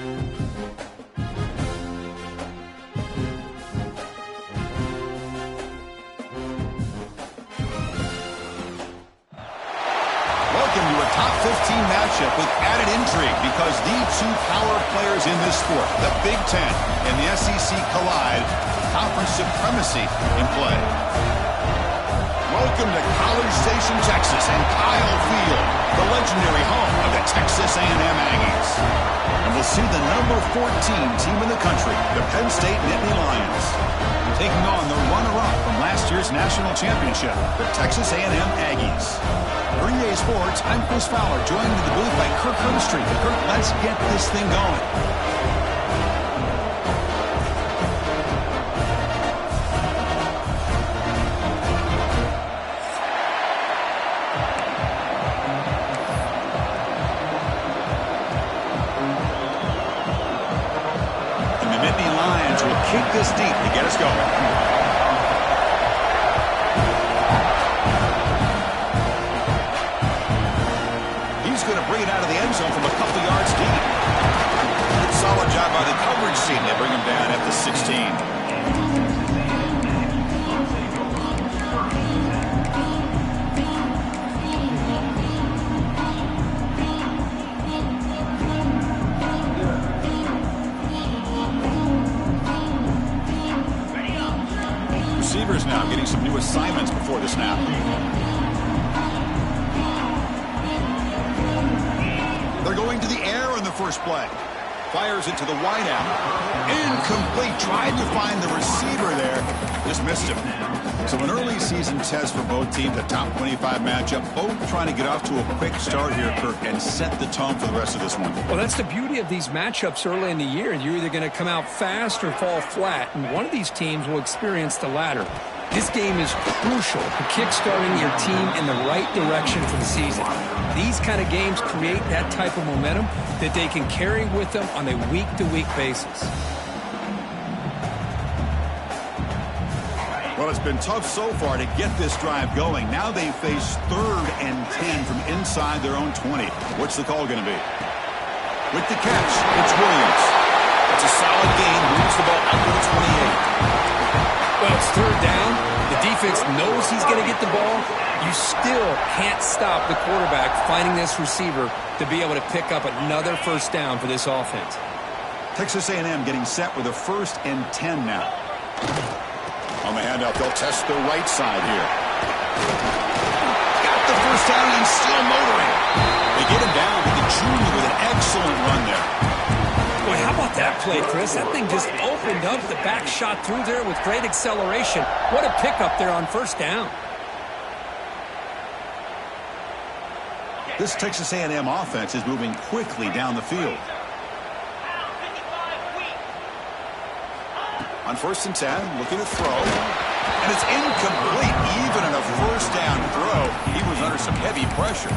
Welcome to a top 15 matchup with added intrigue because the two power players in this sport, the Big Ten and the SEC, collide. Conference supremacy in play. Welcome to College Station, Texas, and Kyle Field, the legendary home of the Texas A&M Aggies. And we'll see the number 14 team in the country, the Penn State Nittany Lions, taking on the runner-up from last year's national championship, the Texas A&M Aggies. For EA Sports, I'm Chris Fowler, joined in the booth by Kirk Herbstreit. Kirk, let's get this thing going. And the Nittany Lions will kick this deep to get us going. Going to bring it out of the end zone from a couple yards deep. Solid job by the coverage team. They bring him down at the 16. Receivers now getting some new assignments before the snap. They're going to the air on the first play. Fires it to the wideout. Incomplete. Tried to find the receiver there. Just missed him. So an early season test for both teams, a top 25 matchup. Both trying to get off to a quick start here, Kirk, and set the tone for the rest of this one. Well, that's the beauty of these matchups early in the year. You're either going to come out fast or fall flat, and one of these teams will experience the latter. This game is crucial to kickstarting your team in the right direction for the season. These kind of games create that type of momentum that they can carry with them on a week-to-week basis. Well, it's been tough so far to get this drive going. Now they face 3rd and 10 from inside their own 20. What's the call going to be? With the catch, it's Williams. It's a solid gain. Moves the ball out to the 28. Well, it's 3rd down. The defense knows he's going to get the ball. You still can't stop the quarterback finding this receiver to be able to pick up another first down for this offense. Texas A&M getting set with a 1st and 10 now. On the handoff, they'll test the right side here. Got the first down and still motoring. They get him down to the junior with an excellent run there. Boy, how about that play, Chris? That thing just opened up. The back shot through there with great acceleration. What a pickup there on first down. This Texas A&M offense is moving quickly down the field. On 1st and 10, looking to throw. And it's incomplete. Even in a first down throw, he was under some heavy pressure.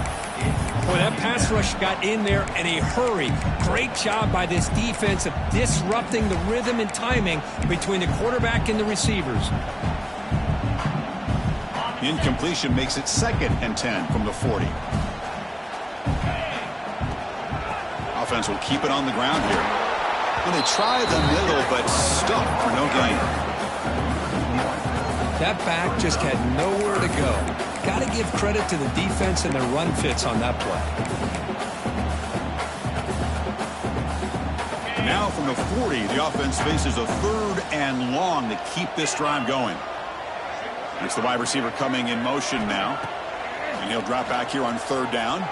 Boy, that pass rush got in there in a hurry. Great job by this defense of disrupting the rhythm and timing between the quarterback and the receivers. Incompletion makes it 2nd and 10 from the 40. Offense will keep it on the ground here. And they try the middle, but stuck for no gain. That back just had nowhere to go. Got to give credit to the defense and their run fits on that play. Now from the 40, the offense faces a 3rd and long to keep this drive going. It's the wide receiver coming in motion now. And he'll drop back here on 3rd down.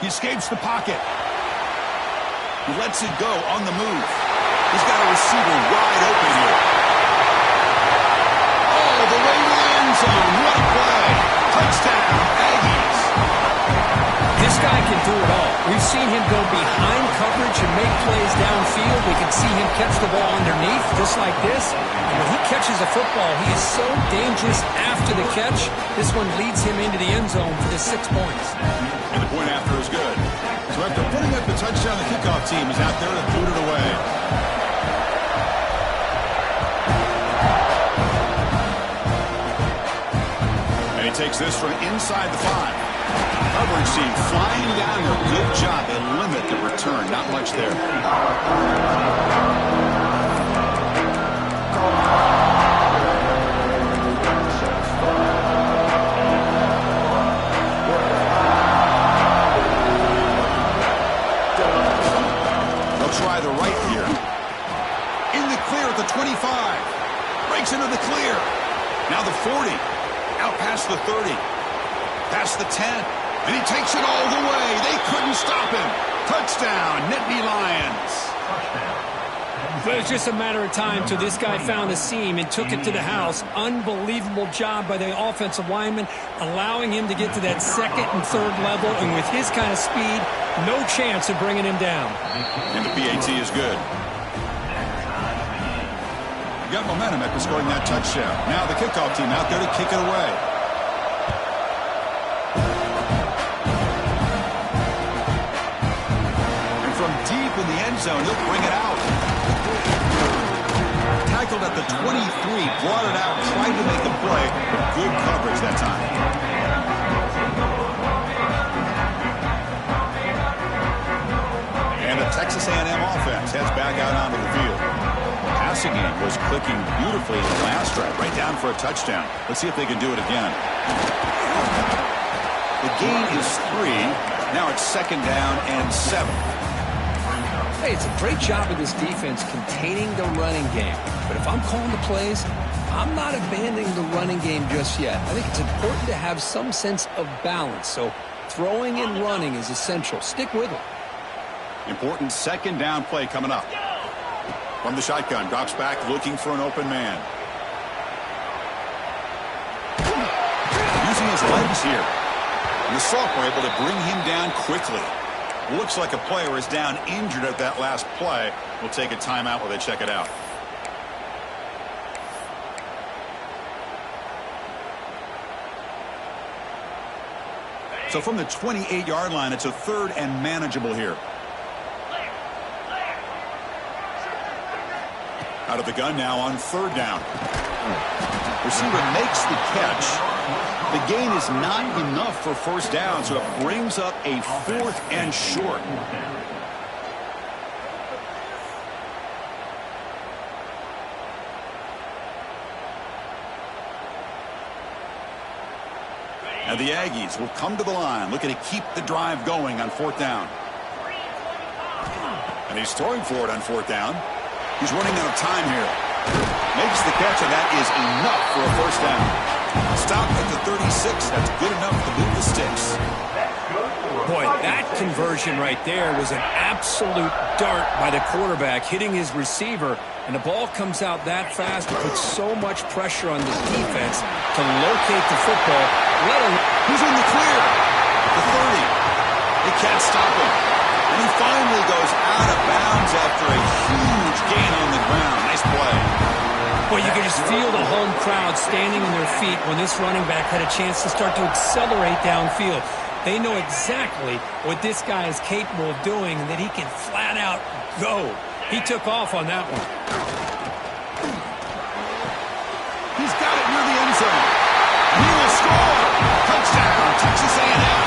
He escapes the pocket. He lets it go on the move. He's got a receiver wide open here. Oh, the way to the end zone. What a play. Touchdown, Aggies. This guy can do it all. We've seen him go behind coverage and make plays downfield. We can see him catch the ball underneath, just like this. And when he catches a football, he is so dangerous after the catch. This one leads him into the end zone for the 6 points. And the point after is good. So after putting up the touchdown, the kickoff team is out there to boot it away. And he takes this from inside the 5. Coverage team flying down there. Good job. They limit the return. Not much there. They'll try the right here. In the clear at the 25. Breaks into the clear. Now the 40. Out past the 30. Past the 10. And he takes it all the way. They couldn't stop him. Touchdown, Nittany Lions. But it was just a matter of time till this guy found a seam and took it to the house. Unbelievable job by the offensive lineman, allowing him to get to that second and third level. And with his kind of speed, no chance of bringing him down. And the PAT is good. Got momentum after scoring that touchdown. Now the kickoff team out there to kick it away. And from deep in the end zone, he'll bring it out. Tackled at the 23, brought it out, tried to make a play, but good coverage that time. And the Texas A&M offense heads back out onto the field. Passing game was clicking beautifully in the last drive, right down for a touchdown. Let's see if they can do it again. The gain is 3. Now it's 2nd down and 7. Hey, it's a great job of this defense containing the running game. But if I'm calling the plays, I'm not abandoning the running game just yet. I think it's important to have some sense of balance. So throwing and running is essential. Stick with it. Important 2nd down play coming up. From the shotgun, drops back looking for an open man. Using his legs here. And the sophomore able to bring him down quickly. Looks like a player is down injured at that last play. We'll take a timeout while they check it out. So from the 28-yard line, it's a 3rd and manageable here. Out of the gun now on 3rd down. Receiver makes the catch. The gain is not enough for 1st down, so it brings up a 4th and short. And the Aggies will come to the line, looking to keep the drive going on 4th down. And he's throwing for it on 4th down. He's running out of time here. Makes the catch, and that is enough for a 1st down. Stop at the 36. That's good enough to move the sticks. Boy, that conversion right there was an absolute dart by the quarterback, hitting his receiver. And the ball comes out that fast. It puts so much pressure on the defense to locate the football. He's in the clear. The 30. They can't stop him. And he finally goes out of bounds after a huge gain on the ground. Nice play. Well, you can just feel the home crowd standing on their feet when this running back had a chance to start to accelerate downfield. They know exactly what this guy is capable of doing and that he can flat out go. He took off on that one. He's got it near the end zone. And he will score. Touchdown, Texas A&M.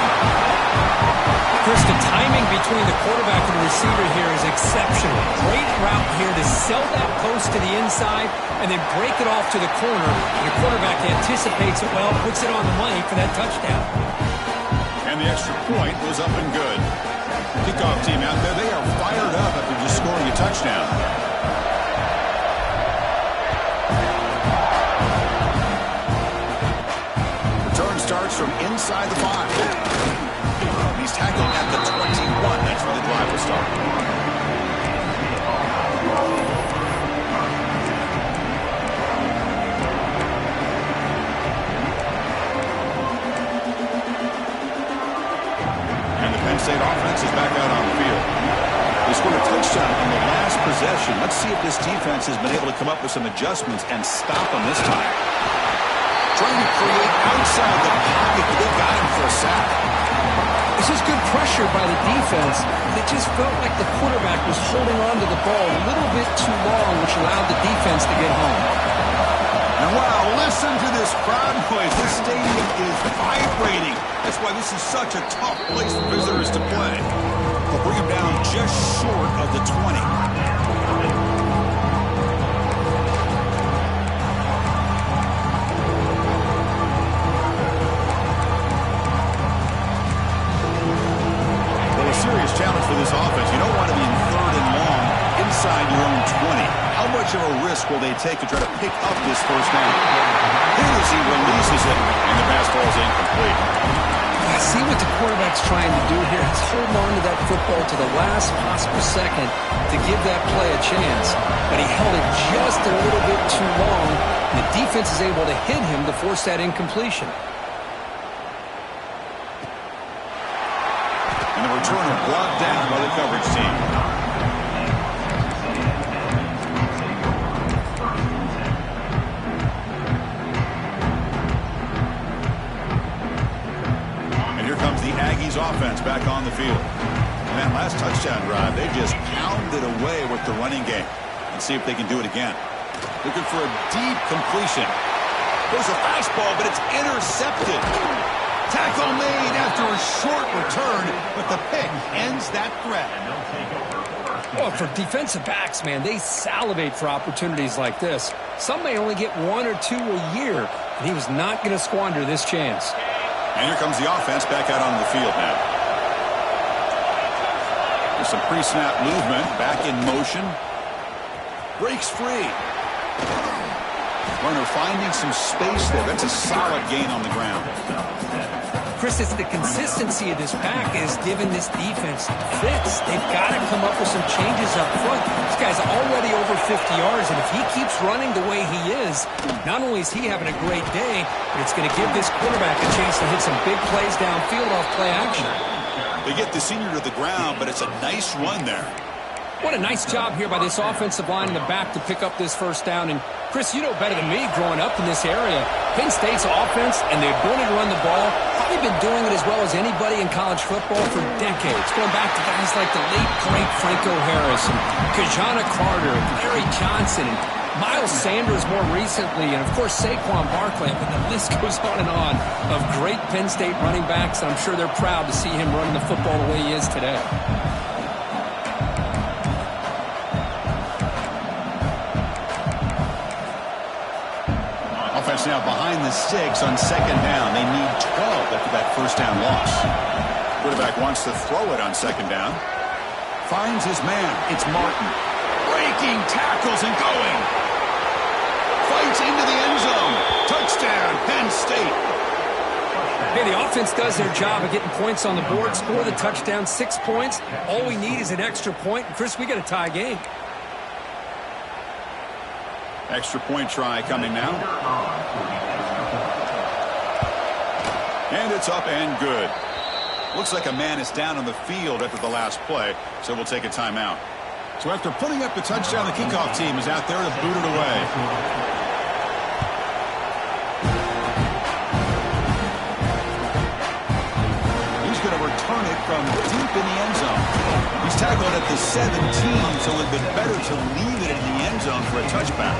Chris, the timing between the quarterback and the receiver here is exceptional. Great route here to sell that post to the inside and then break it off to the corner. And the quarterback anticipates it well, puts it on the money for that touchdown. And the extra point was up and good. Kickoff team out there, they are fired up after just scoring a touchdown. Return starts from inside the 5. He's tackled at the 21. That's where the drive will start. And the Penn State offense is back out on the field. They scored a touchdown on the last possession. Let's see if this defense has been able to come up with some adjustments and stop them this time. Trying to create outside the pocket, but they got him for a sack. This is good pressure by the defense. It just felt like the quarterback was holding on to the ball a little bit too long, which allowed the defense to get home. And wow, listen to this crowd noise. This stadium is vibrating. That's why this is such a tough place for visitors to play. They'll bring them down just short of the 20. Serious challenge for this offense. You don't want to be in 3rd and long inside your own 20. How much of a risk will they take to try to pick up this first down? Here as he releases it, and the pass falls incomplete. I see what the quarterback's trying to do here. He's holding on to that football to the last possible second to give that play a chance. But he held it just a little bit too long. The defense is able to hit him to force that incompletion. And the returner brought down by the coverage team. And here comes the Aggies offense back on the field. And that last touchdown drive, they just pounded away with the running game. Let's see if they can do it again. Looking for a deep completion. There's a fastball, but it's intercepted. Tackle made after a short return, but the pick ends that threat. Well, for defensive backs, man, they salivate for opportunities like this. Some may only get 1 or 2 a year, and he was not going to squander this chance. And here comes the offense back out on the field now. There's some pre-snap movement, back in motion. Breaks free. Runner finding some space there. That's a solid gain on the ground. Chris, it's the consistency of this pack is giving this defense fits. They've got to come up with some changes up front. This guy's already over 50 yards, and if he keeps running the way he is, not only is he having a great day, but it's going to give this quarterback a chance to hit some big plays downfield off play action. They get the senior to the ground, but it's a nice run there. What a nice job here by this offensive line in the back to pick up this first down. And, Chris, you know better than me growing up in this area, Penn State's offense and the ability to run the ball, probably been doing it as well as anybody in college football for decades, going back to guys like the late, great Franco Harris and Kajana Carter and Larry Johnson and Miles Sanders more recently, and, of course, Saquon Barkley. I mean, the list goes on and on of great Penn State running backs. I'm sure they're proud to see him running the football the way he is today. Offense now behind the 6 on 2nd down. They need 12 after that first down loss. Quarterback wants to throw it on 2nd down. Finds his man. It's Martin. Breaking tackles and going. Fights into the end zone. Touchdown, Penn State. Hey, the offense does their job of getting points on the board, score the touchdown, 6 points. All we need is an extra point. And, Chris, we got a tie game. Extra point try coming now. And it's up and good. Looks like a man is down on the field after the last play, so we'll take a timeout. So after putting up the touchdown, the kickoff team is out there to boot it away. He's going to return it from deep in the end zone. He's tackled at the 17, so it would have been better to leave it in the end zone for a touchback.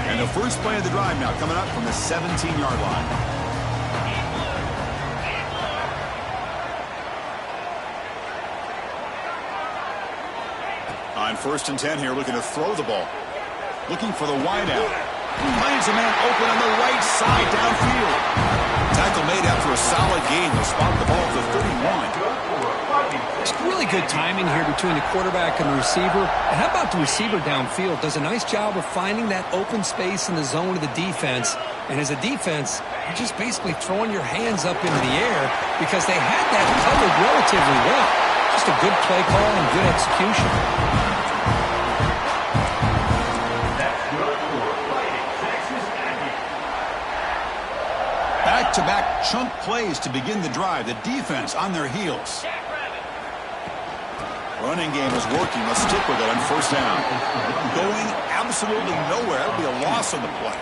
And the first play of the drive now coming up from the 17-yard line. On 1st and 10 here, looking to throw the ball. Looking for the wideout. Finds a man open on the right side downfield. Tackle made after a solid gain. They'll spot the ball at the 31. It's really good timing here between the quarterback and the receiver. And how about the receiver downfield? Does a nice job of finding that open space in the zone of the defense. And as a defense, you're just basically throwing your hands up into the air because they had that covered relatively well. Just a good play call and good execution. Back-to-back chunk plays to begin the drive. The defense on their heels. Running game is working. Let's stick with it on 1st down. Going absolutely nowhere. It'll be a loss on the play.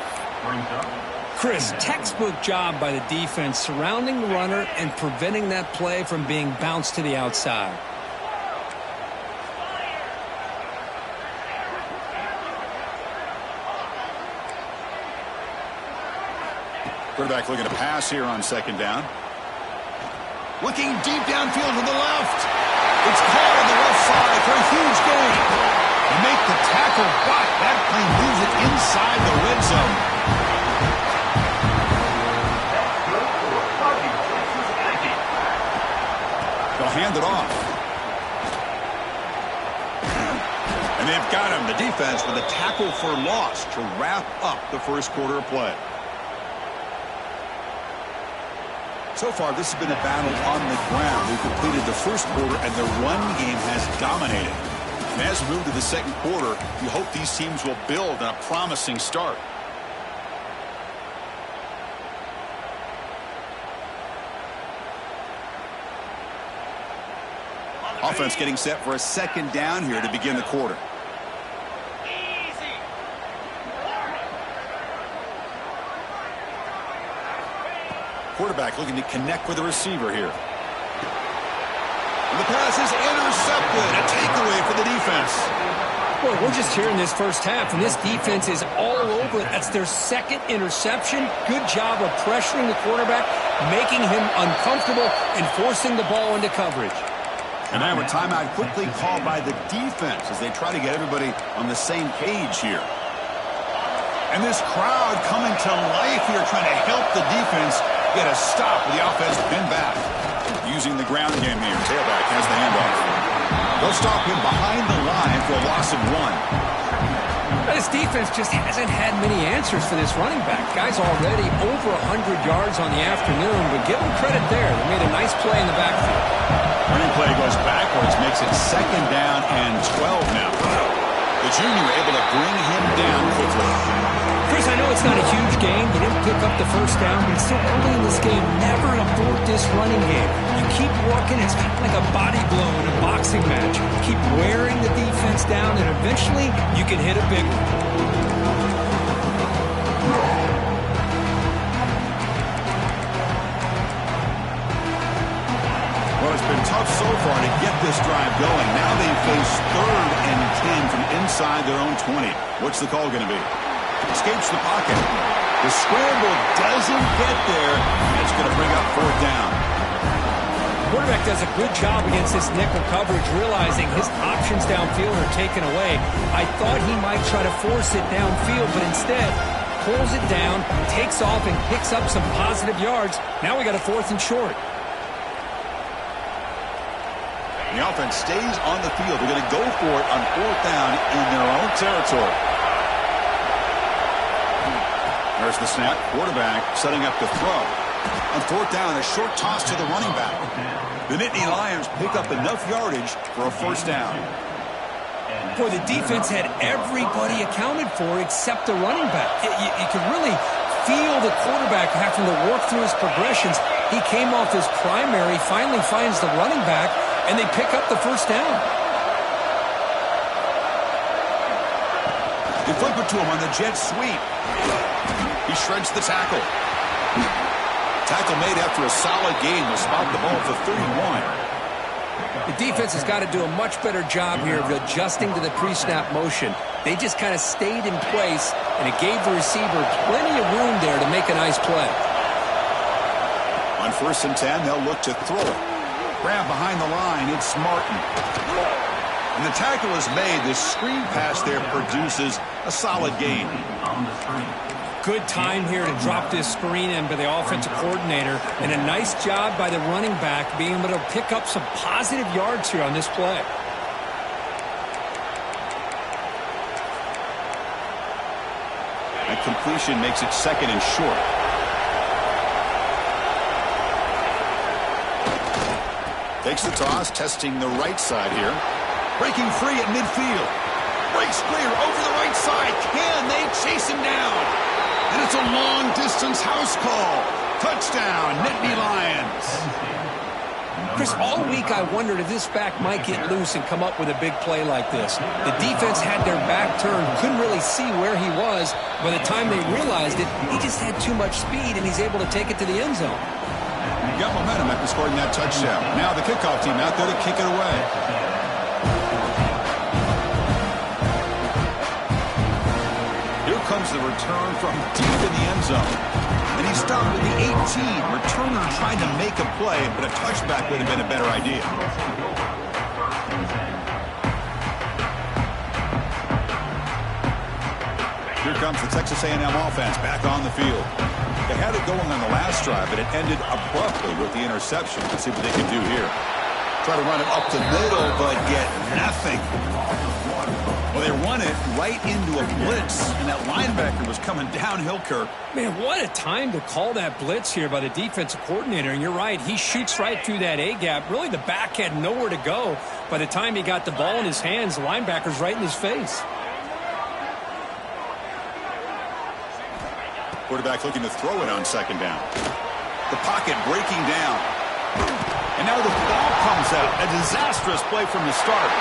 Chris, textbook job by the defense surrounding the runner and preventing that play from being bounced to the outside. Quarterback looking to pass here on second down. Looking deep downfield to the left. It's caught on the left side for a huge gain. They make the tackle, but that plane moves it inside the red zone. They'll hand it off. And they've got him, the defense, with a tackle for loss to wrap up the first quarter of play. So far, this has been a battle on the ground. We've completed the first quarter, and the run game has dominated. And as we move to the second quarter, we hope these teams will build on a promising start. Offense getting set for a second down here to begin the quarter. Quarterback looking to connect with the receiver here. And the pass is intercepted. A takeaway for the defense. Well, we're just here in this first half, and this defense is all over it. That's their second interception. Good job of pressuring the quarterback, making him uncomfortable, and forcing the ball into coverage. And now a timeout quickly called by the defense as they try to get everybody on the same page here. And this crowd coming to life here, trying to help the defense get a stop with the offense pinned back. Using the ground game here. Tailback has the handoff. They'll stop him behind the line for a loss of 1. This defense just hasn't had many answers for this running back. Guy's already over 100 yards on the afternoon, but give him credit there. They made a nice play in the backfield. Running play goes backwards, makes it second down and 12 now. The junior able to bring him down quickly. Chris, I know it's not a huge game. You didn't pick up the first down, but it's still early in this game. Never abort this running game. You keep working. It's kind of like a body blow in a boxing match. Keep wearing the defense down, and eventually you can hit a big one. Well, it's been tough so far to get this drive going. Now they face 3rd and 10 from inside their own 20. What's the call going to be? Escapes the pocket. The scramble doesn't get there. It's going to bring up 4th down. Quarterback does a good job against this nickel coverage, realizing his options downfield are taken away. I thought he might try to force it downfield, but instead pulls it down, takes off, and picks up some positive yards. Now we got a 4th and short. The offense stays on the field. They're going to go for it on 4th down in their own territory. There's the snap. Quarterback setting up the throw. On 4th down, a short toss to the running back. The Nittany Lions pick up enough yardage for a 1st down. Boy, the defense had everybody accounted for except the running back. You could really feel the quarterback having to work through his progressions. He came off his primary, finally finds the running back, and they pick up the 1st down. They flip it to him on the jet sweep. He shreds the tackle. Tackle made after a solid gain will spot the ball for 31. The defense has got to do a much better job here of adjusting to the pre-snap motion. They just kind of stayed in place, and it gave the receiver plenty of room there to make a nice play. On 1st and 10, they'll look to throw it. Grab behind the line, it's Martin. And the tackle is made. This screen pass there produces a solid gain. Good time here to drop this screen in by the offensive coordinator, and a nice job by the running back being able to pick up some positive yards here on this play. That completion makes it 2nd and short. Takes the toss, testing the right side here. Breaking free at midfield. Breaks clear over the right side. Can they chase him down? And it's a long-distance house call. Touchdown, Nittany Lions. Chris, all week I wondered if this back might get loose and come up with a big play like this. The defense had their back turned, couldn't really see where he was. By the time they realized it, he just had too much speed, and he's able to take it to the end zone. Got momentum after scoring that touchdown. Now the kickoff team out there to kick it away. Here comes the return from deep in the end zone. And he stopped with the 18. Returner tried to make a play, but a touchback would have been a better idea. Here comes the Texas A&M offense back on the field. They had it going on the last drive, but it ended abruptly with the interception. Let's see what they can do here. Try to run it up the middle, but get nothing. Well, they run it right into a blitz, and that linebacker was coming downhill, Kirk. Man, what a time to call that blitz here by the defensive coordinator. And you're right, he shoots right through that A-gap. Really, the back had nowhere to go. By the time he got the ball in his hands, the linebacker's right in his face. Quarterback looking to throw it on second down. The pocket breaking down. And now the ball comes out. A disastrous play from the start.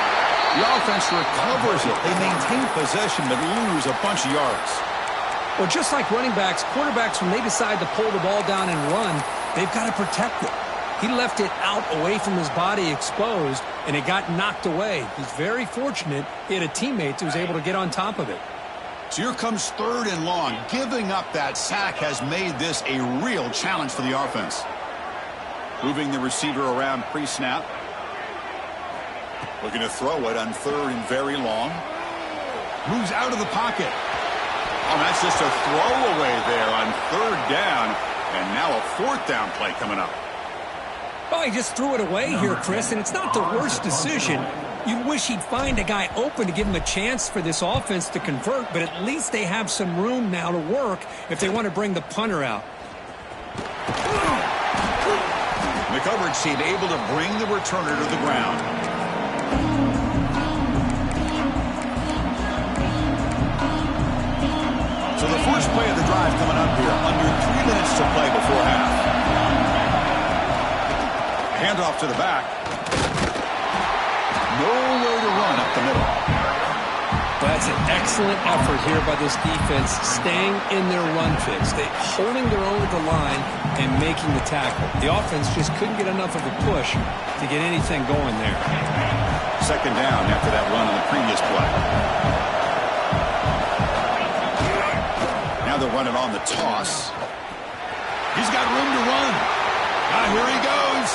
The offense recovers it. They maintain possession but lose a bunch of yards. Well, just like running backs, quarterbacks, when they decide to pull the ball down and run, they've got to protect it. He left it out away from his body exposed, and it got knocked away. He's very fortunate he had a teammate who was able to get on top of it. So here comes 3rd and long. Giving up that sack has made this a real challenge for the offense. Moving the receiver around pre-snap. Looking to throw it on 3rd and very long. Moves out of the pocket. Oh, that's just a throwaway there on 3rd down. And now a 4th down play coming up. Well, he just threw it away here, Chris, and it's not the worst decision. You'd wish he'd find a guy open to give him a chance for this offense to convert, but at least they have some room now to work if they want to bring the punter out. The coverage team able to bring the returner to the ground. So the first play of the drive coming up here, under 3 minutes to play before half. Handoff to the back. Nowhere to run up the middle. That's an excellent effort here by this defense, staying in their run fix. They holding their own at the line and making the tackle. The offense just couldn't get enough of a push to get anything going there. 2nd down after that run on the previous play. Now they're running on the toss. He's got room to run. Here he goes.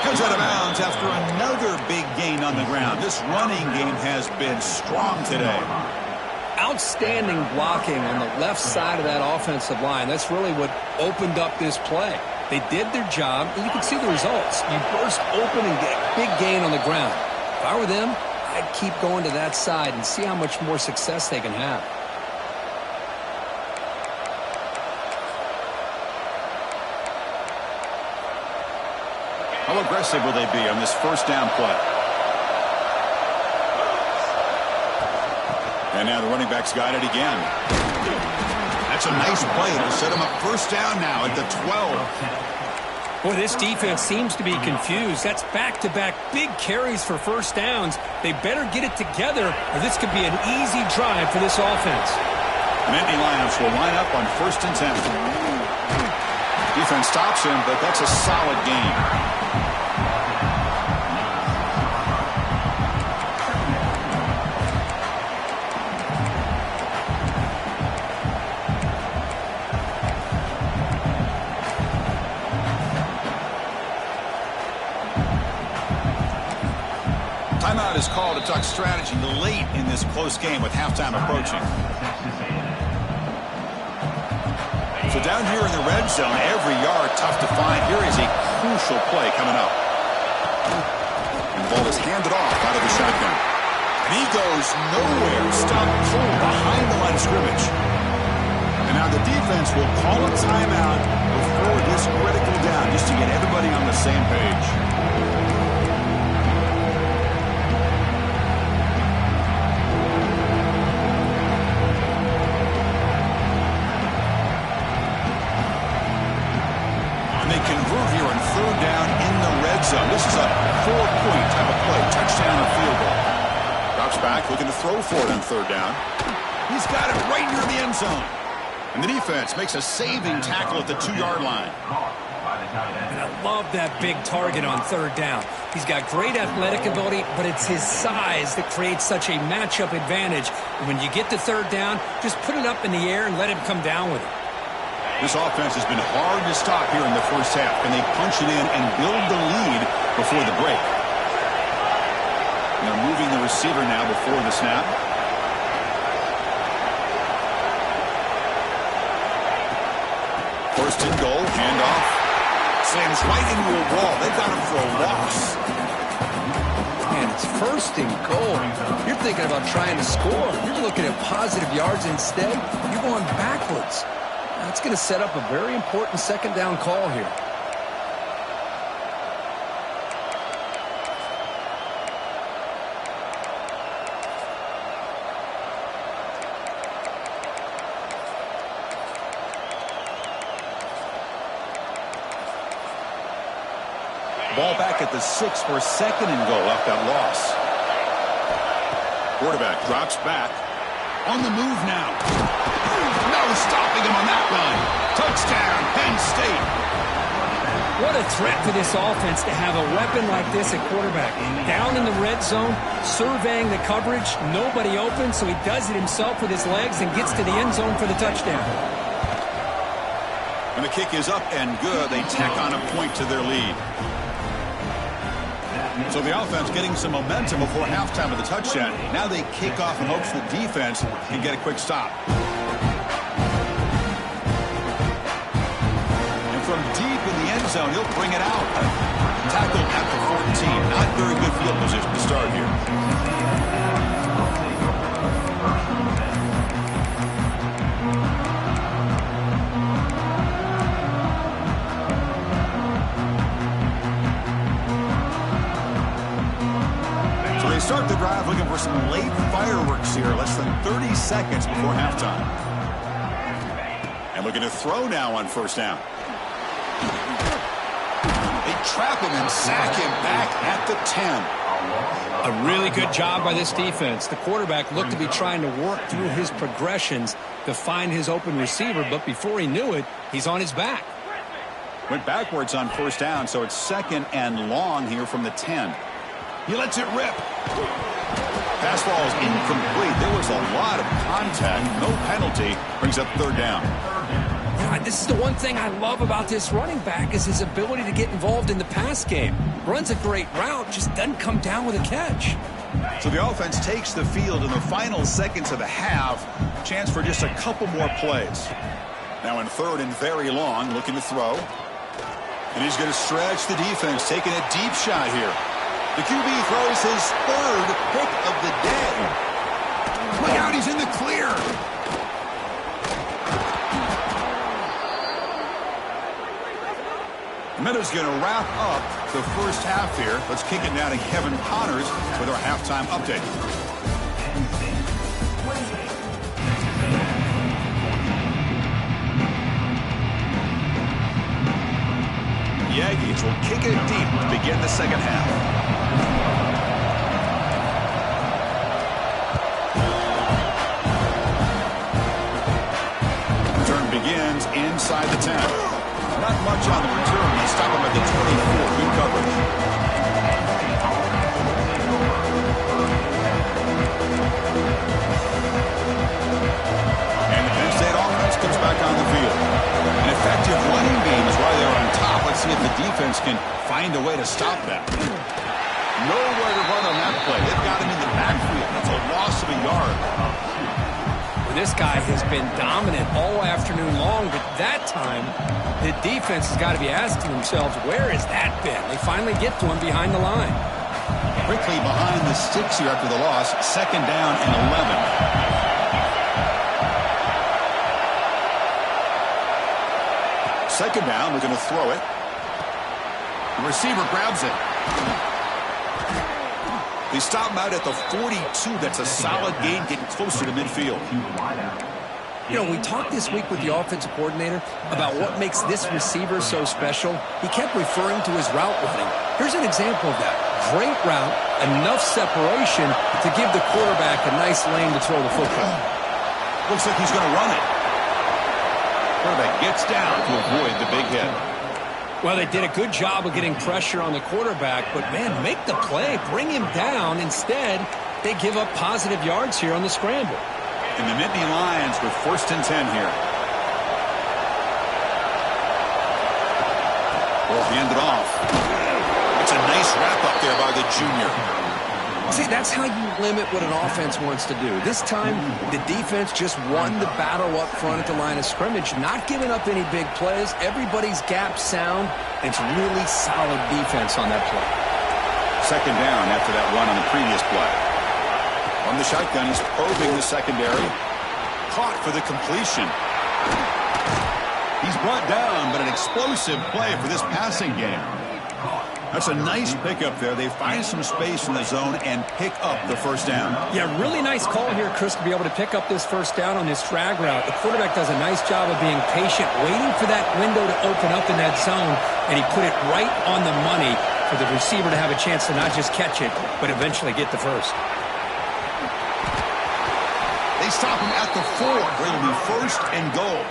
Comes out of bounds after another big gain on the ground. This running game has been strong today. Outstanding blocking on the left side of that offensive line. That's really what opened up this play. They did their job, and you can see the results. You burst open and get a big gain on the ground. If I were them, I'd keep going to that side and see how much more success they can have. How aggressive will they be on this 1st down play? And now the running back's got it again. That's a nice play. It'll set him up 1st down now at the 12. Boy, this defense seems to be confused. That's back-to-back big carries for 1st downs. They better get it together, or this could be an easy drive for this offense. Nittany Lions will line up on 1st and 10. Defense stops him, but that's a solid gain. Timeout is called to talk strategy late in this close game with halftime approaching. So down here in the red zone, every yard tough to find. Here is a crucial play coming up. And the ball is handed off out of the shotgun. And he goes nowhere. Stopped cold behind the line of scrimmage. And now the defense will call a timeout before this critical down just to get everybody on the same page. This is a 4-point type of play, touchdown or field goal. Drops back, looking to throw for it on 3rd down. He's got it right near the end zone. And the defense makes a saving tackle at the 2-yard line. And I love that big target on 3rd down. He's got great athletic ability, but it's his size that creates such a matchup advantage. And when you get to 3rd down, just put it up in the air and let him come down with it. This offense has been hard to stop here in the first half. Can they punch it in and build the lead before the break? They're moving the receiver now before the snap. First and goal, handoff. Slams right into a wall. They've got him for a loss. And it's first and goal. You're thinking about trying to score. You're looking at positive yards instead. You're going backwards. That's going to set up a very important second down call here. Ball back at the 6 for a second and goal off that loss. Quarterback drops back. On the move now. No stopping him on that run. Touchdown, Penn State. What a threat for this offense to have a weapon like this at quarterback. Down in the red zone, surveying the coverage, nobody open, so he does it himself with his legs and gets to the end zone for the touchdown. And the kick is up and good. They tack on a point to their lead. So the offense getting some momentum before halftime of the touchdown. Now they kick off in hopes the defense can get a quick stop. And from deep in the end zone, he'll bring it out. Tackled at the 14. Not very good field position to start here. Start the drive looking for some late fireworks here. Less than 30 seconds before halftime. And looking to throw now on first down. They trap him and sack him back at the 10. A really good job by this defense. The quarterback looked to be trying to work through his progressions to find his open receiver, but before he knew it, he's on his back. Went backwards on first down, so it's second and long here from the 10. He lets it rip. Pass ball is incomplete. There was a lot of contact. No penalty. Brings up third down. This is the one thing I love about this running back is his ability to get involved in the pass game. Runs a great route, just doesn't come down with a catch. So the offense takes the field in the final seconds of the half. Chance for just a couple more plays. Now in third and very long, looking to throw. And he's going to stretch the defense, taking a deep shot here. The QB throws his third pick of the day. Look out, he's in the clear. Meadows going to wrap up the first half here. Let's kick it now to Kevin Connors with our halftime update. The Aggies will kick it deep to begin the second half. Begins inside the 10. Not much on the return. They stop him at the 24. Good coverage. And the Penn State offense comes back on the field. An effective running game is why they're on top. Let's see if the defense can find a way to stop that. Nowhere to run on that play. They've got him in the backfield. That's a loss of a yard. This guy has been dominant all afternoon long, but that time, the defense has got to be asking themselves, where has that been? They finally get to him behind the line. Quickly behind the sticks here after the loss. Second down and 11. Second down, we're going to throw it. The receiver grabs it. They stop him out at the 42. That's a solid gain, getting closer to midfield. You know, we talked this week with the offensive coordinator about what makes this receiver so special. He kept referring to his route running. Here's an example of that. Great route, enough separation to give the quarterback a nice lane to throw the football. Looks like he's going to run it. Quarterback gets down to avoid the big hit. Well, they did a good job of getting pressure on the quarterback, but, man, make the play. Bring him down. Instead, they give up positive yards here on the scramble. And the Nittany Lions with first and 10 here. Will hand it off. It's a nice wrap-up there by the junior. See, that's how you limit what an offense wants to do. This time, the defense just won the battle up front at the line of scrimmage, not giving up any big plays. Everybody's gap sound. It's really solid defense on that play. Second down after that run on the previous play. On the shotgun, he's probing the secondary. Caught for the completion. He's brought down, but an explosive play for this passing game. That's a nice pickup there. They find some space in the zone and pick up the first down. Yeah, really nice call here, Chris, to be able to pick up this first down on this drag route. The quarterback does a nice job of being patient, waiting for that window to open up in that zone, and he put it right on the money for the receiver to have a chance to not just catch it, but eventually get the first. They stop him at the 4. It'll be first and goal.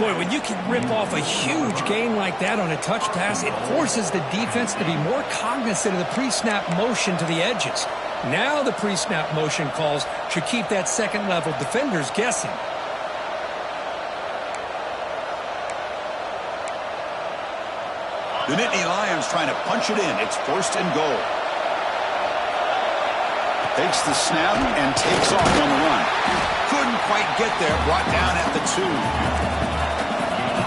Boy, when you can rip off a huge gain like that on a touch pass, it forces the defense to be more cognizant of the pre-snap motion to the edges. Now the pre-snap motion calls should keep that second-level defenders guessing. The Nittany Lions trying to punch it in. It's first and goal. Takes the snap and takes off on the run. Couldn't quite get there. Brought down at the 2.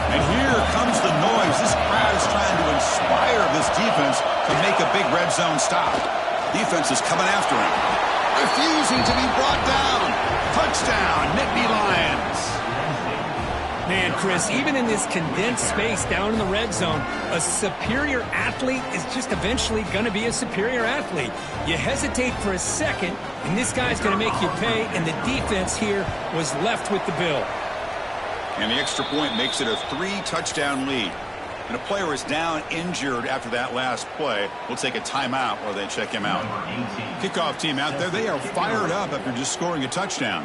And here comes the noise. This crowd is trying to inspire this defense to make a big red zone stop. Defense is coming after him. Refusing to be brought down. Touchdown, Nittany Lions. Man, Chris, even in this condensed space down in the red zone, a superior athlete is just eventually going to be a superior athlete. You hesitate for a second, and this guy's going to make you pay, and the defense here was left with the bill. And the extra point makes it a 3-touchdown lead. And a player is down injured after that last play. We'll take a timeout while they check him out. Kickoff team out there. They are fired up after just scoring a touchdown.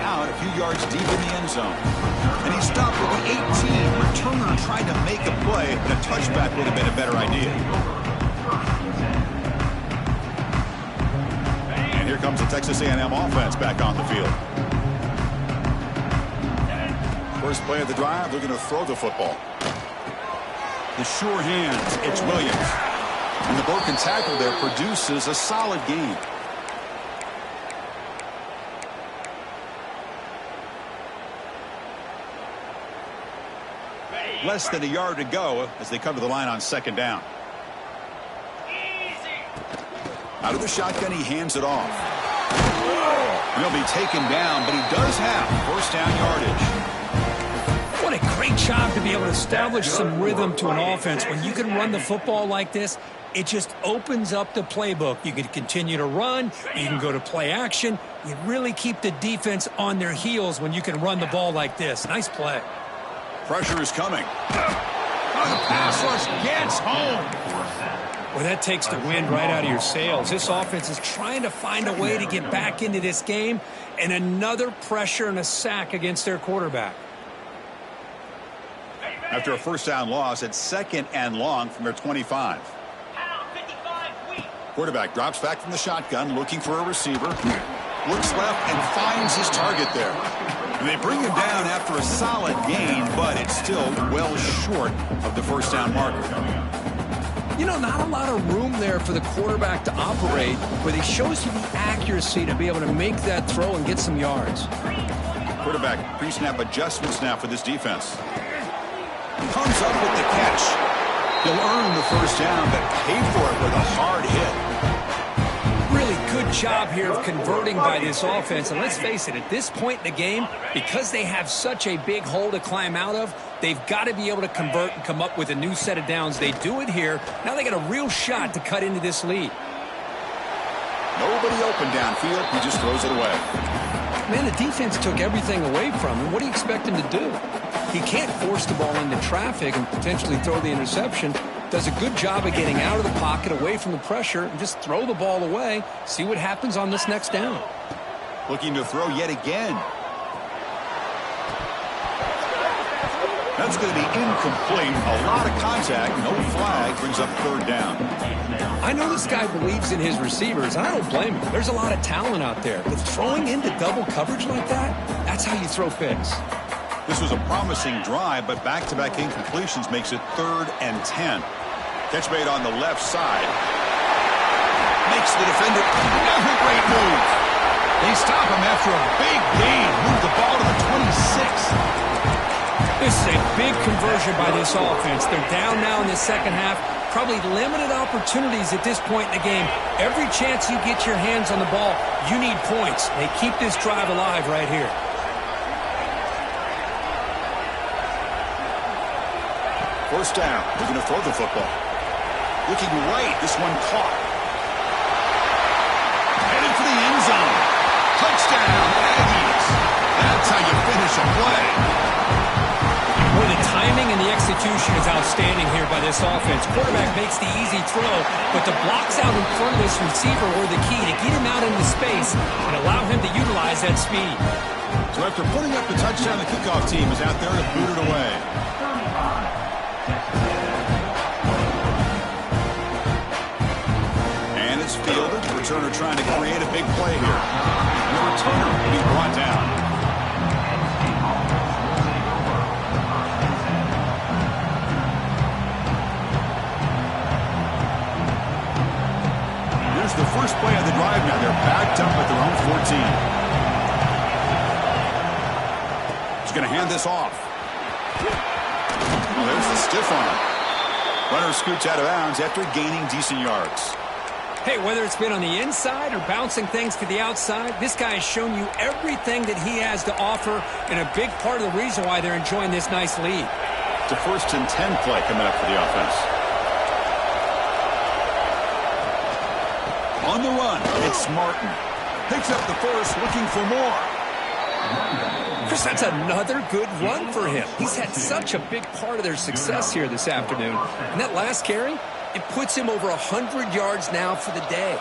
Out a few yards deep in the end zone. And he stopped at the 18. Returner tried to make a play, and a touchback would have been a better idea. And here comes the Texas A&M offense back on the field. First play of the drive, they're going to throw the football. The sure hands, it's Williams. And the broken tackle there produces a solid gain. Less than a yard to go as they come to the line on second down. Out of the shotgun, he hands it off. He'll be taken down, but he does have first down yardage. What a great job to be able to establish some rhythm to an offense. When you can run the football like this, it just opens up the playbook. You can continue to run. You can go to play action. You really keep the defense on their heels when you can run the ball like this. Nice play. Pressure is coming. The pass rush gets home. Well, that takes the wind right out of your sails. This offense is trying to find a way to get back into this game, and another pressure and a sack against their quarterback. After a first down loss, it's second and long from their 25. Quarterback drops back from the shotgun, looking for a receiver. Looks left and finds his target there. And they bring him down after a solid gain, but it's still well short of the first down marker. You know, not a lot of room there for the quarterback to operate, but he shows you the accuracy to be able to make that throw and get some yards. Quarterback pre-snap adjustments now for this defense. Comes up with the catch. He'll earn the first down, but pay for it with a hard hit. Really good job here of converting by this offense. And let's face it, at this point in the game, because they have such a big hole to climb out of, they've got to be able to convert and come up with a new set of downs. They do it here. Now they got a real shot to cut into this lead. Nobody open downfield. He just throws it away. Man, the defense took everything away from him. What do you expect him to do? He can't force the ball into traffic and potentially throw the interception. Does a good job of getting out of the pocket, away from the pressure, and just throw the ball away. See what happens on this next down. Looking to throw yet again. That's going to be incomplete. A lot of contact. No flag. Brings up third down. I know this guy believes in his receivers, and I don't blame him. There's a lot of talent out there. But throwing into double coverage like that, that's how you throw picks. This was a promising drive, but back-to-back incompletions makes it 3rd and 10. Catch made on the left side. Makes the defender. Another great move. They stop him after a big gain. Move the ball to the 26. This is a big conversion by this offense. They're down now in the second half. Probably limited opportunities at this point in the game. Every chance you get your hands on the ball, you need points. They keep this drive alive right here. First down. They're going to throw the football. Looking right. This one caught. Headed for the end zone. Touchdown, Aggies. That's how you finish a play. Boy, the timing and the execution is outstanding here by this offense. Quarterback makes the easy throw, but the blocks out in front of this receiver were the key to get him out into space and allow him to utilize that speed. So after putting up the touchdown, the kickoff team is out there to boot it away. And it's fielded. The returner trying to create a big play here. And the returner will be brought down. The first play of the drive now. They're backed up at their own 14. He's going to hand this off. Well, there's the stiff arm. Runner scoots out of bounds after gaining decent yards. Hey, whether it's been on the inside or bouncing things to the outside, this guy has shown you everything that he has to offer, and a big part of the reason why they're enjoying this nice lead. It's a 1st and 10 play coming up for the offense. On the run, it's Martin. Picks up the first, looking for more. Chris, that's another good run for him. He's had such a big part of their success here this afternoon. And that last carry, it puts him over 100 yards now for the day.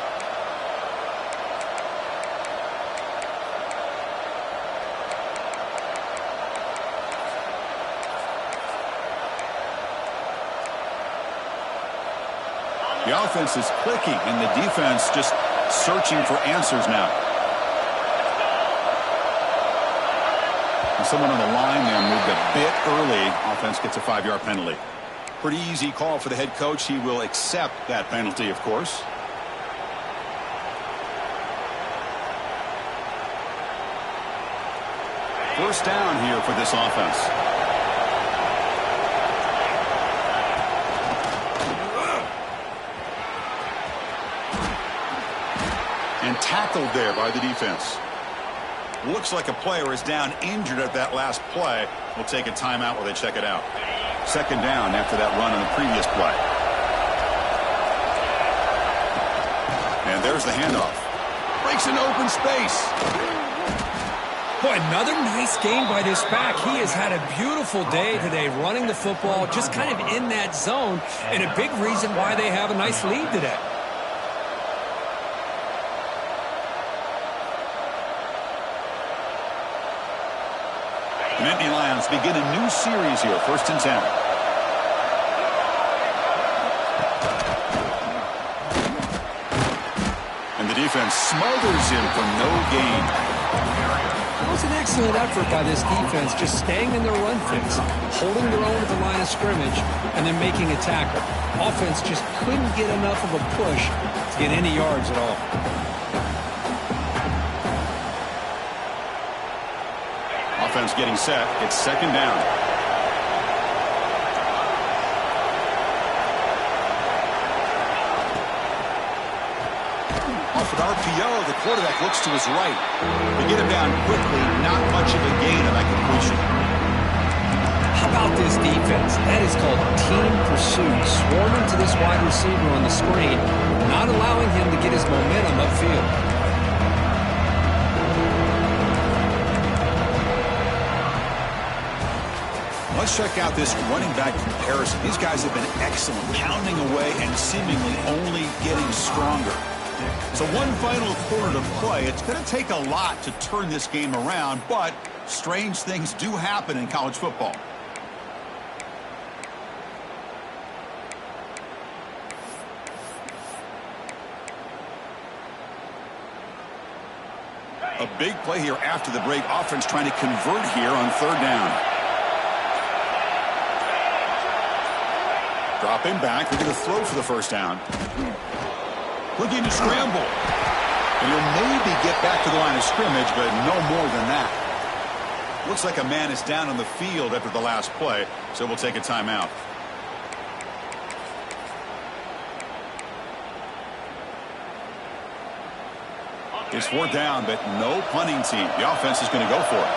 The offense is clicking, and the defense just searching for answers now. And someone on the line there moved a bit early. Offense gets a 5-yard penalty. Pretty easy call for the head coach. He will accept that penalty, of course. First down here for this offense. And tackled there by the defense. Looks like a player is down injured at that last play. We'll take a timeout while they check it out. Second down after that run on the previous play. And there's the handoff. Breaks an open space. Boy, another nice game by this back. He has had a beautiful day today running the football, just kind of in that zone, and a big reason why they have a nice lead today. The Nittany Lions begin a new series here, 1st and 10. And the defense smothers him for no gain. That was an excellent effort by this defense, just staying in their run fix, holding their own at the line of scrimmage, and then making a tackle. Offense just couldn't get enough of a push to get any yards at all. Offense getting set. It's second down. Off an RPO, the quarterback looks to his right. They get him down quickly. Not much of a gain on that completion. How about this defense? That is called team pursuit. Swarming to this wide receiver on the screen, not allowing him to get his momentum upfield. Let's check out this running back comparison. These guys have been excellent, pounding away and seemingly only getting stronger. So one final quarter to play. It's going to take a lot to turn this game around, but strange things do happen in college football. A big play here after the break. Offense trying to convert here on third down. Dropping back. They're going to throw for the first down. Looking to scramble. And he'll maybe get back to the line of scrimmage, but no more than that. Looks like a man is down on the field after the last play, so we'll take a timeout. It's fourth down, but no punting team. The offense is going to go for it.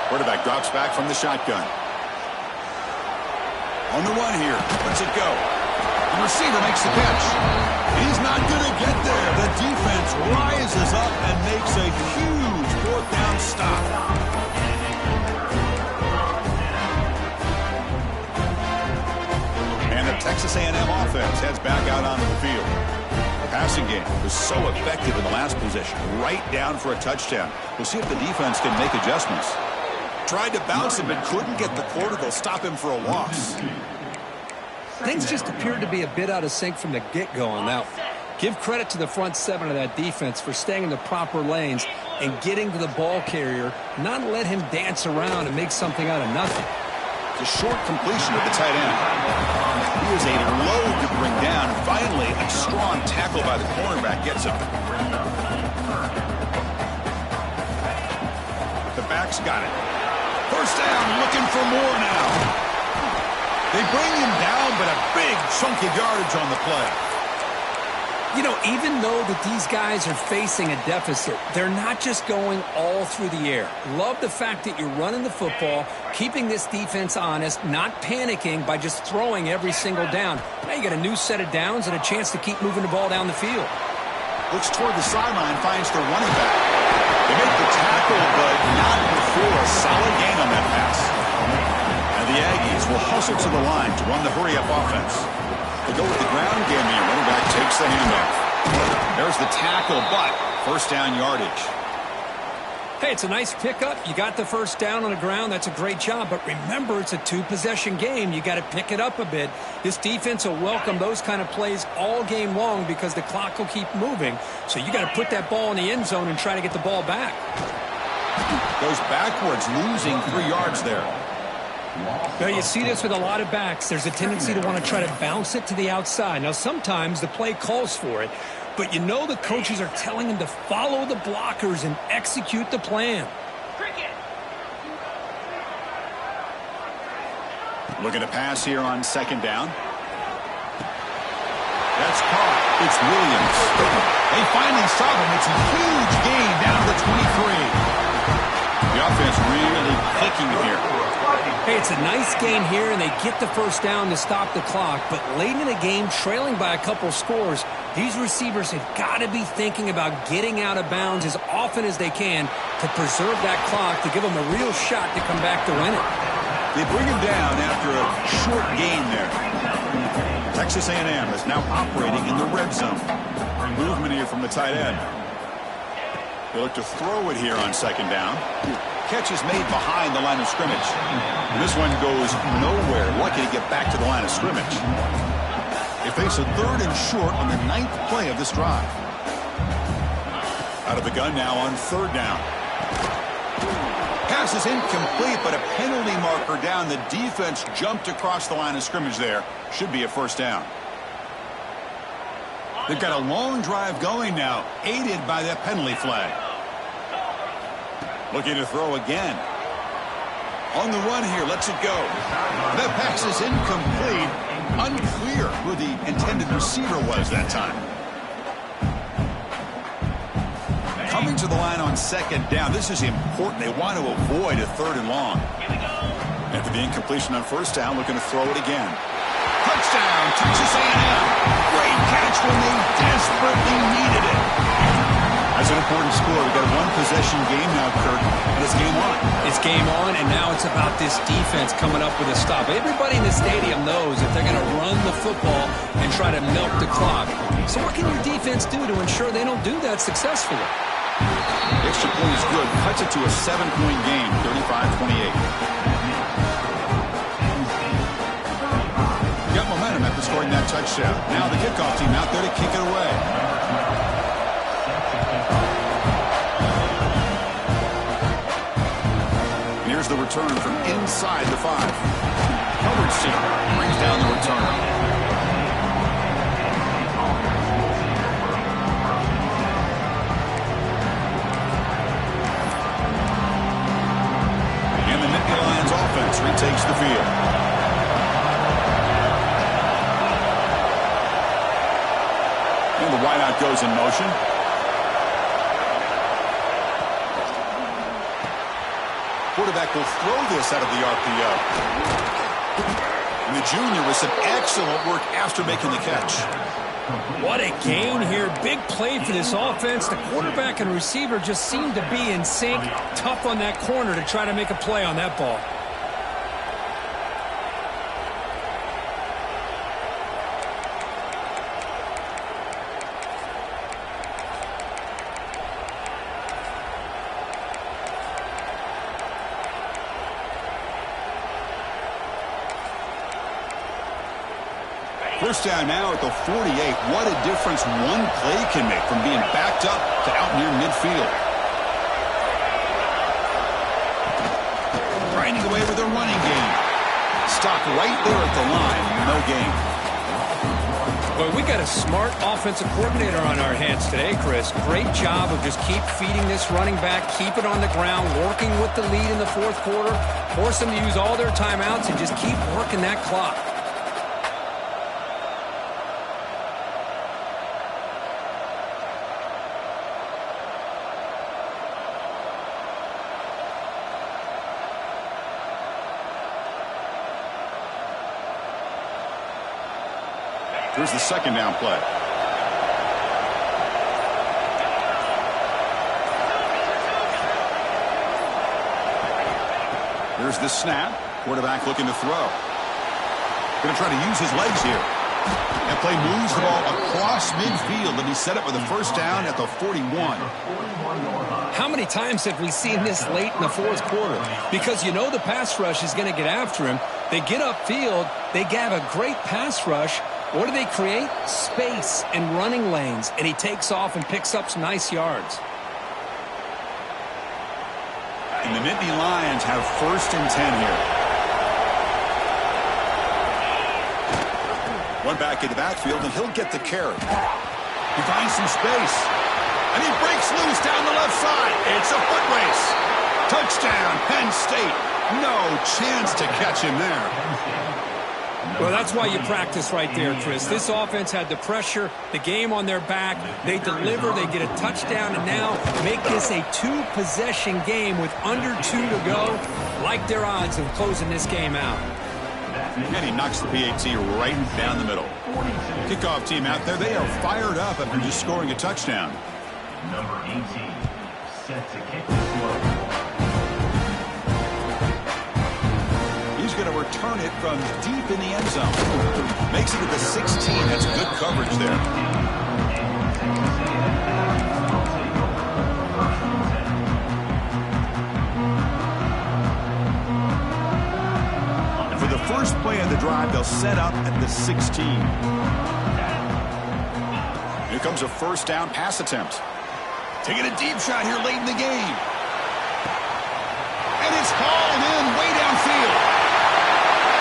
Quarterback drops back from the shotgun. On the run here. Lets it go. The receiver makes the catch. He's not going to get there. The defense rises up and makes a huge fourth down stop. And the Texas A&M offense heads back out onto the field. The passing game was so effective in the last possession. Right down for a touchdown. We'll see if the defense can make adjustments. Tried to bounce him but couldn't get the quarter. They'll stop him for a loss. Things just appeared to be a bit out of sync from the get-go on that one. Give credit to the front seven of that defense for staying in the proper lanes and getting to the ball carrier, not let him dance around and make something out of nothing. The short completion of the tight end. He was a load to bring down. And finally, a strong tackle by the cornerback gets him. The back's got it. First down, looking for more now. They bring him down, but a big chunk of yardage on the play. You know, even though that these guys are facing a deficit, they're not just going all through the air. Love the fact that you're running the football, keeping this defense honest, not panicking by just throwing every single down. Now you got a new set of downs and a chance to keep moving the ball down the field. Looks toward the sideline, finds the running back. They make the tackle, but not before a solid gain on that pass. And the Aggies will hustle to the line to run the hurry-up offense. They go with the ground game here. Running back takes the handoff. There's the tackle, but first down yardage. Hey, it's a nice pickup. You got the first down on the ground. That's a great job. But remember, it's a two-possession game. You got to pick it up a bit. This defense will welcome those kind of plays all game long because the clock will keep moving. So you got to put that ball in the end zone and try to get the ball back. Goes backwards, losing 3 yards there. Now, you see this with a lot of backs. There's a tendency to want to try to bounce it to the outside. Now, sometimes the play calls for it, but you know the coaches are telling him to follow the blockers and execute the plan. Looking to pass here on second down. That's caught. It's Williams. They finally stop him. It's a huge gain down to the 23. The offense really clicking here. Hey, it's a nice gain here, and they get the first down to stop the clock. But late in the game, trailing by a couple scores, these receivers have got to be thinking about getting out of bounds as often as they can to preserve that clock to give them a real shot to come back to win it. They bring him down after a short gain there. Texas A&M is now operating in the red zone. Movement here from the tight end. They look to throw it here on second down. Catch is made behind the line of scrimmage. And this one goes nowhere. Lucky to get back to the line of scrimmage. They face a third and short on the 9th play of this drive. Out of the gun now on third down. Pass is incomplete, but a penalty marker down. The defense jumped across the line of scrimmage there. Should be a first down. They've got a long drive going now, aided by that penalty flag. Looking to throw again. On the run here, lets it go. That pass is incomplete. Unclear who the intended receiver was that time. Coming to the line on second down. This is important. They want to avoid a third and long. After the incompletion on first down, looking to throw it again. Touchdown, Texas A&M. Great catch when they desperately needed it. That's an important score. We've got a one-possession game now, Kirk. And it's game on. It's game on, and now it's about this defense coming up with a stop. Everybody in the stadium knows that they're going to run the football and try to milk the clock. So what can your defense do to ensure they don't do that successfully? Extra point is good. Cuts it to a 7-point game, 35-28. Got momentum after scoring that touchdown. Now the kickoff team out there to kick it away. return from inside the 5. Coverage team brings down the return. And the Nittany Lions offense retakes the field. And the wideout goes in motion. Quarterback will throw this out of the RPO. And the junior with some excellent work after making the catch. What a gain here. Big play for this offense. The quarterback and receiver just seem to be in sync. Tough on that corner to try to make a play on that ball. First down now at the 48. What a difference one play can make from being backed up to out near midfield. Grinding away with a running game. Stopped right there at the line. No gain. Well, we got a smart offensive coordinator on our hands today, Chris. Great job of just keep feeding this running back, keep it on the ground, working with the lead in the fourth quarter, force them to use all their timeouts, and just keep working that clock. Here's the second down play. Here's the snap. Quarterback looking to throw. Going to try to use his legs here. That play moves the ball across midfield, and he set up with a first down at the 41. How many times have we seen this late in the fourth quarter? Because you know the pass rush is going to get after him. They get upfield. They have a great pass rush. What do they create? Space and running lanes. And he takes off and picks up some nice yards. And the Nittany Lions have first and 10 here. One back in the backfield, and he'll get the carry. He finds some space. And he breaks loose down the left side. It's a foot race. Touchdown, Penn State. No chance to catch him there. Well, that's why you practice right there, Chris. This offense had the pressure, the game on their back. They deliver, they get a touchdown, and now make this a two-possession game with under 2 to go. Like their odds of closing this game out. And he knocks the PAT right down the middle. Kickoff team out there, they are fired up after just scoring a touchdown. Number 18, set to kick this one. He's going to return it from deep in the end zone. Makes it to the 16. That's good coverage there. And for the first play of the drive, they'll set up at the 16. Here comes a first down pass attempt. Taking a deep shot here late in the game. And it's hauled in way downfield.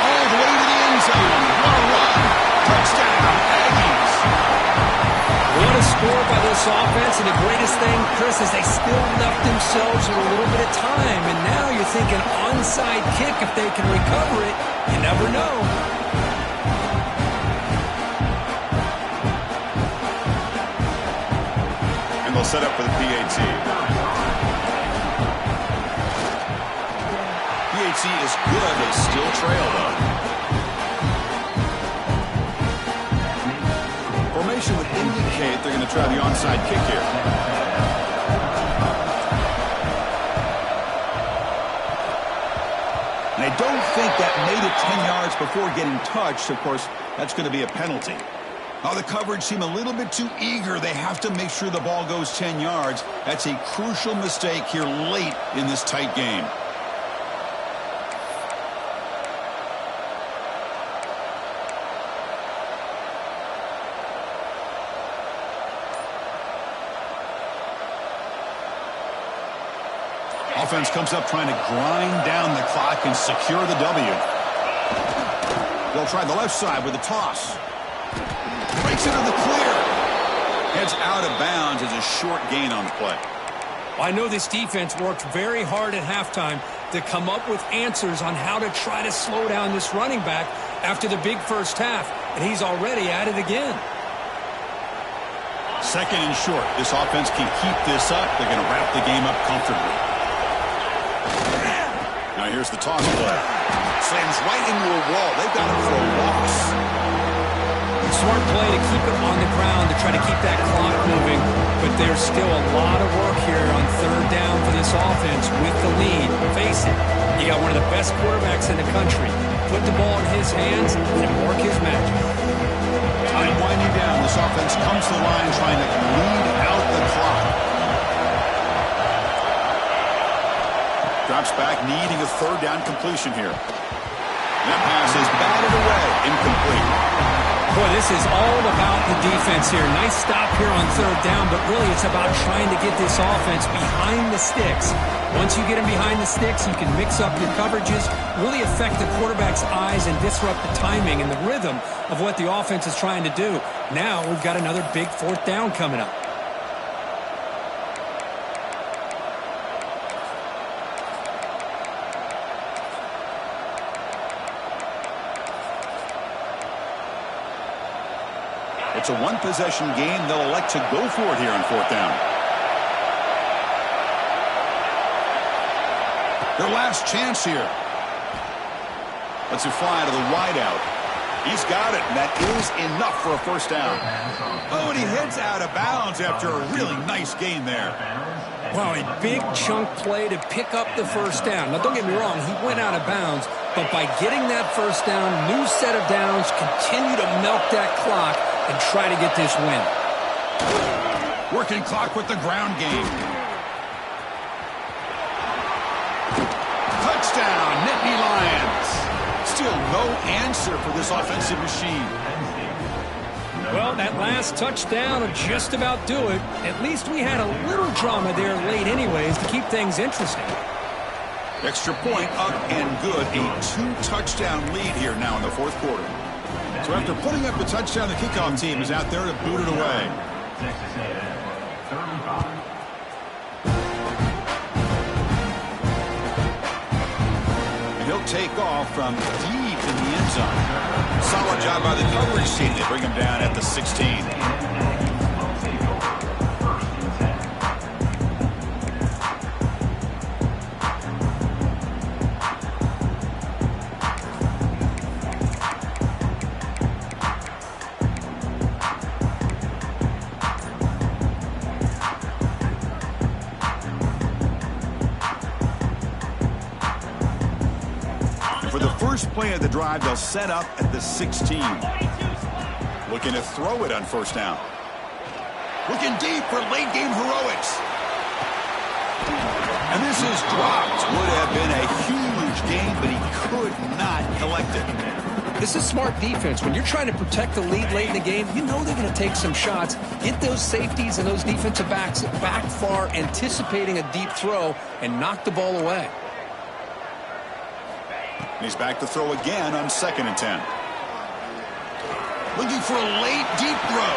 All the way to the end zone. What a run. Touchdown, Aggies. What a score by this offense. And the greatest thing, Chris, is they still left themselves with a little bit of time. And now you're thinking onside kick if they can recover it. You never know. And they'll set up for the PAT. PAT is good. They still trail, though. Formation would indicate they're going to try the onside kick here. And I don't think that made it 10 yards before getting touched. Of course, that's going to be a penalty. Oh, the coverage seemed a little bit too eager. They have to make sure the ball goes 10 yards. That's a crucial mistake here late in this tight game. offense comes up trying to grind down the clock and secure the W. They'll try the left side with a toss. Breaks into the clear. Heads out of bounds as a short gain on the play. I know this defense worked very hard at halftime to come up with answers on how to try to slow down this running back after the big first half, and he's already at it again. Second and short. This offense can keep this up. They're going to wrap the game up comfortably. Now here's the toss play. Slams right into a wall. They've got him for a loss. Smart play to keep it on the ground to try to keep that clock moving, but there's still a lot of work here on third down for this offense with the lead. Face it, you got one of the best quarterbacks in the country. Put the ball in his hands and work his magic. Time winding down. This offense comes to the line trying to bleed out the clock. Drops back, needing a third down completion here. That pass is batted away, incomplete. Boy, this is all about the defense here. Nice stop here on third down, but really it's about trying to get this offense behind the sticks. Once you get them behind the sticks, you can mix up your coverages, really affect the quarterback's eyes and disrupt the timing and the rhythm of what the offense is trying to do. Now we've got another big fourth down coming up. It's a one-possession game. They'll elect to go for it here on fourth down. Their last chance here. Lets it fly to the wideout. He's got it, and that is enough for a first down. Oh, and he heads out of bounds after a really nice gain there. Wow, a big chunk play to pick up the first down. Now, don't get me wrong, he went out of bounds, but by getting that first down, new set of downs, continue to milk that clock and try to get this win. Working clock with the ground game. Touchdown, Nittany Lions. Still no answer for this offensive machine. Well, that last touchdown will just about do it. At least we had a little drama there late anyways to keep things interesting. Extra point up and good. A 2-touchdown lead here now in the fourth quarter. So after putting up the touchdown, the kickoff team is out there to boot it away. And he'll take off from deep in the end zone. Solid job by the coverage team. They bring him down at the 16. First play of the drive, they'll set up at the 16. Looking to throw it on first down. Looking deep for late game heroics. And this is dropped. Would have been a huge game, but he could not collect it. This is smart defense. When you're trying to protect the lead late in the game, you know they're going to take some shots. Get those safeties and those defensive backs back far, anticipating a deep throw, and knock the ball away. He's back to throw again on 2nd and 10. Looking for a late deep throw.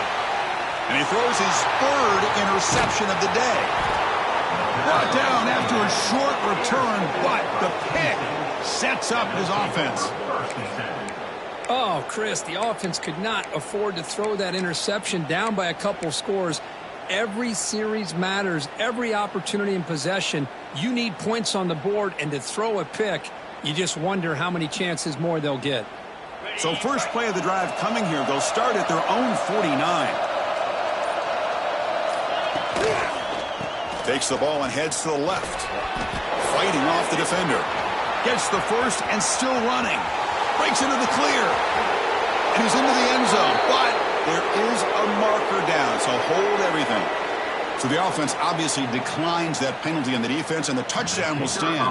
And he throws his third interception of the day. Brought down after a short return, but the pick sets up his offense. Oh, Chris, the offense could not afford to throw that interception down by a couple scores. Every series matters. Every opportunity in possession. You need points on the board, and to throw a pick, you just wonder how many chances more they'll get. So first play of the drive coming here. They'll start at their own 49. Takes the ball and heads to the left. Fighting off the defender. Gets the first and still running. Breaks into the clear. And he's into the end zone. But there is a marker down, so hold everything. So the offense obviously declines that penalty on the defense, and the touchdown will stand.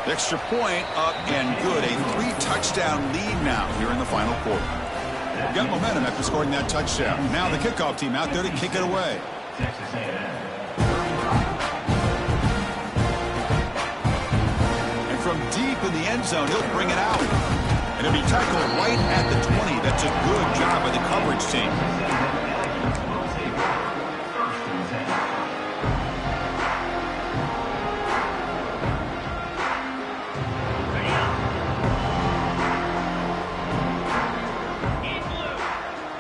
Extra point up and good. A 3-touchdown lead now here in the final quarter. Got momentum after scoring that touchdown. Now the kickoff team out there to kick it away. from deep in the end zone. He'll bring it out. And he'll be tackled right at the 20. That's a good job by the coverage team.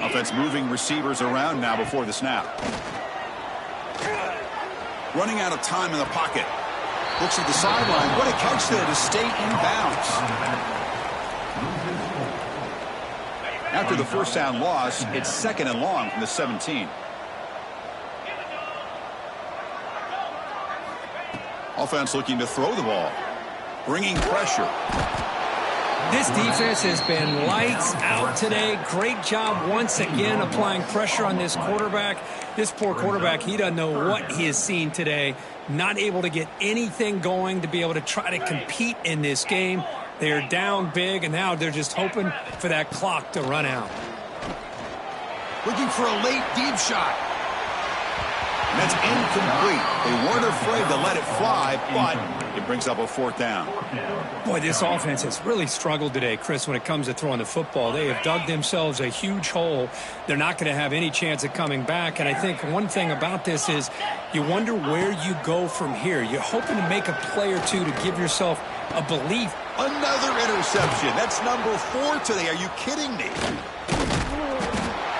Offense moving receivers around now before the snap. Running out of time in the pocket. Looks at the sideline. What a catch there to stay in bounds. After the first down loss, it's 2nd and long from the 17. Offense looking to throw the ball. Bringing pressure. This defense has been lights out today. Great job once again applying pressure on this quarterback. This poor quarterback, he doesn't know what he has seen today. Not able to get anything going to be able to try to compete in this game. They're down big, and now they're just hoping for that clock to run out. Looking for a late deep shot. And that's incomplete. They weren't afraid to let it fly, but it brings up a 4th down. Boy, this offense has really struggled today, Chris, when it comes to throwing the football. They have dug themselves a huge hole. They're not going to have any chance of coming back. And I think one thing about this is you wonder where you go from here. You're hoping to make a play or two to give yourself a belief. Another interception. That's number 4 today. Are you kidding me?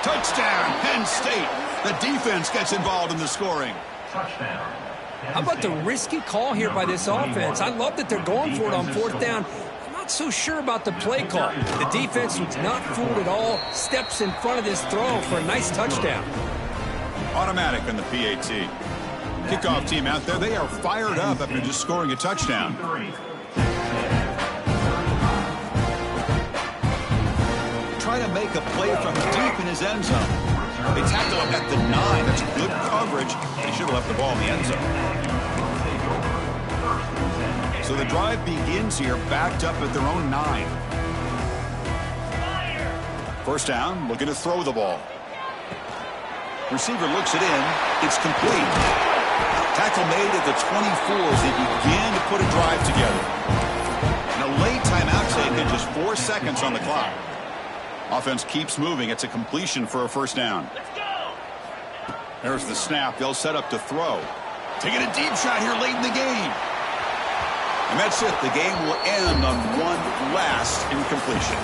Touchdown, Penn State. The defense gets involved in the scoring. Touchdown. How about the risky call here by this offense? I love that they're going for it on 4th down. I'm not so sure about the play call. The defense was not fooled at all. Steps in front of this throw for a nice touchdown. Automatic on the PAT. Kickoff team out there, they are fired up after just scoring a touchdown. Trying to make a play from deep in his end zone. They tackle him at the 9. That's good coverage. They should have left the ball in the end zone. So the drive begins here, backed up at their own 9. First down, looking to throw the ball. Receiver looks it in. It's complete. Tackle made at the 24 as they begin to put a drive together. And a late timeout taken, just 4 seconds on the clock. Offense keeps moving. It's a completion for a first down. There's the snap. They'll set up to throw. Taking a deep shot here late in the game. And that's it. The game will end on one last incompletion.